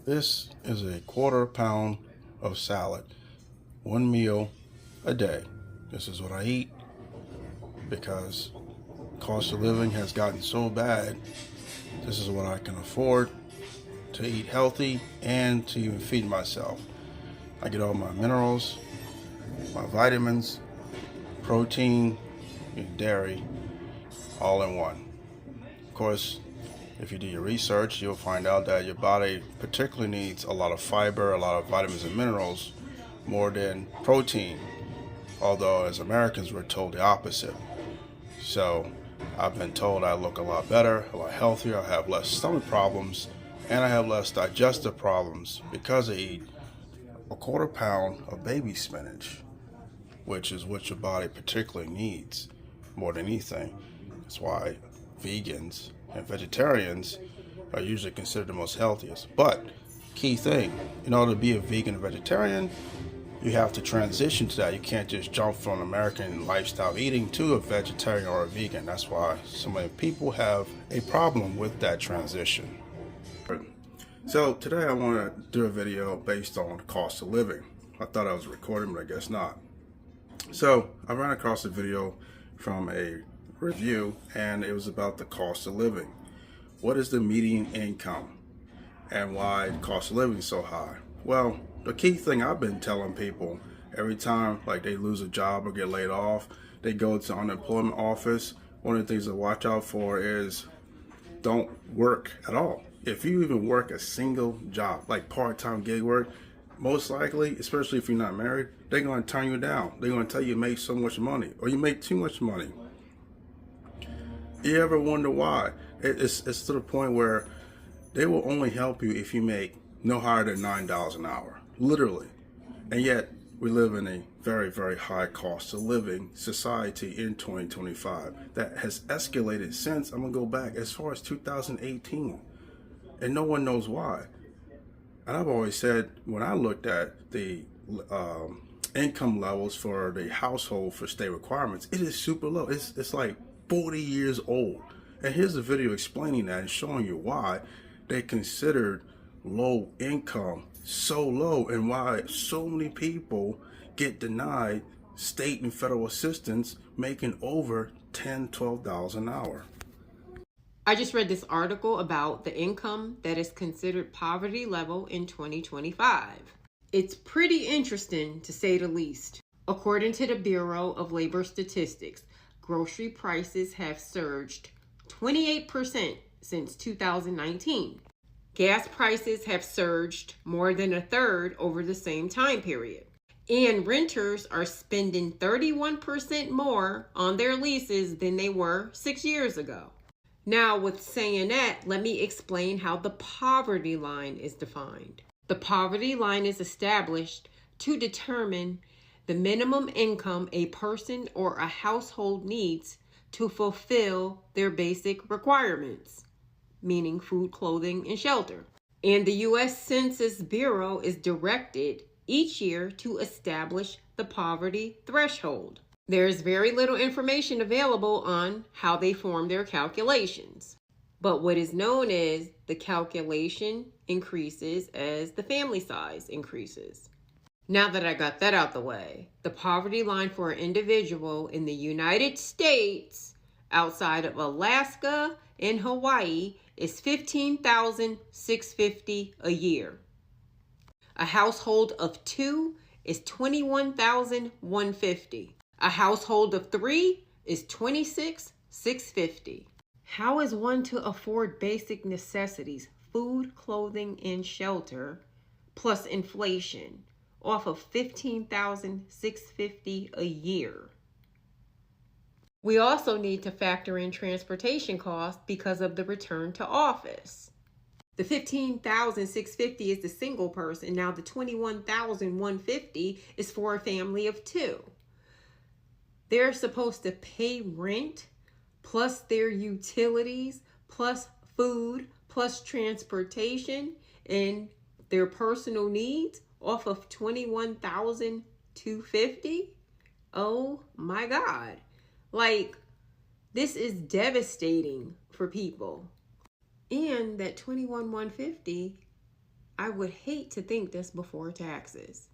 This is a quarter pound of salad, one meal a day. This is what I eat because cost of living has gotten so bad. This is what I can afford to eat healthy and to even feed myself. I get all my minerals, my vitamins, protein, and dairy all in one. Of course, if you do your research, you'll find out that your body particularly needs a lot of fiber, a lot of vitamins and minerals more than protein. Although as Americans, we're told the opposite. So I've been told I look a lot better, a lot healthier, I have less stomach problems, and I have less digestive problems because I eat a quarter pound of baby spinach, which is what your body particularly needs more than anything. That's why vegans and vegetarians are usually considered the most healthiest. But key thing, in order to be a vegan and vegetarian, you have to transition to that. You can't just jump from American lifestyle eating to a vegetarian or a vegan. That's why so many people have a problem with that transition. So today I want to do a video based on cost of living. I thought I was recording, but I guess not. So I ran across a video from a review, and it was about the cost of living. What is the median income and why the cost of living is so high? Well, the key thing I've been telling people every time like they lose a job or get laid off, they go to unemployment office. One of the things to watch out for is don't work at all. If you even work a single job, like part-time gig work, most likely, especially if you're not married, they're going to turn you down. They're going to tell you make so much money or you make too much money. You ever wonder why? It's to the point where they will only help you if you make no higher than $9 an hour, literally. And yet we live in a very, very high cost of living society in 2025 that has escalated since, I'm going to go back as far as 2018. And no one knows why. And I've always said, when I looked at the income levels for the household for state requirements, it is super low. It's like 40 years old. And here's a video explaining that and showing you why they considered low income so low and why so many people get denied state and federal assistance making over $10, $12 an hour. I just read this article about the income that is considered poverty level in 2025. It's pretty interesting to say the least. According to the Bureau of Labor Statistics, grocery prices have surged 28% since 2019. Gas prices have surged more than a third over the same time period. And renters are spending 31% more on their leases than they were 6 years ago. Now, with saying that, let me explain how the poverty line is defined. The poverty line is established to determine the minimum income a person or a household needs to fulfill their basic requirements, meaning food, clothing, and shelter. And the U.S. Census Bureau is directed each year to establish the poverty threshold. There's very little information available on how they form their calculations. But what is known is the calculation increases as the family size increases. Now that I got that out the way, the poverty line for an individual in the United States outside of Alaska and Hawaii is $15,650 a year. A household of 2 is $21,150. A household of 3 is $26,650. How is one to afford basic necessities, food, clothing, and shelter, plus inflation, off of $15,650 a year? We also need to factor in transportation costs because of the return to office. The $15,650 is the single person. Now the $21,150 is for a family of 2. They're supposed to pay rent, plus their utilities, plus food, plus transportation, and their personal needs off of $21,250. Oh my God. Like, this is devastating for people. And that $21,150 I would hate to think that's before taxes.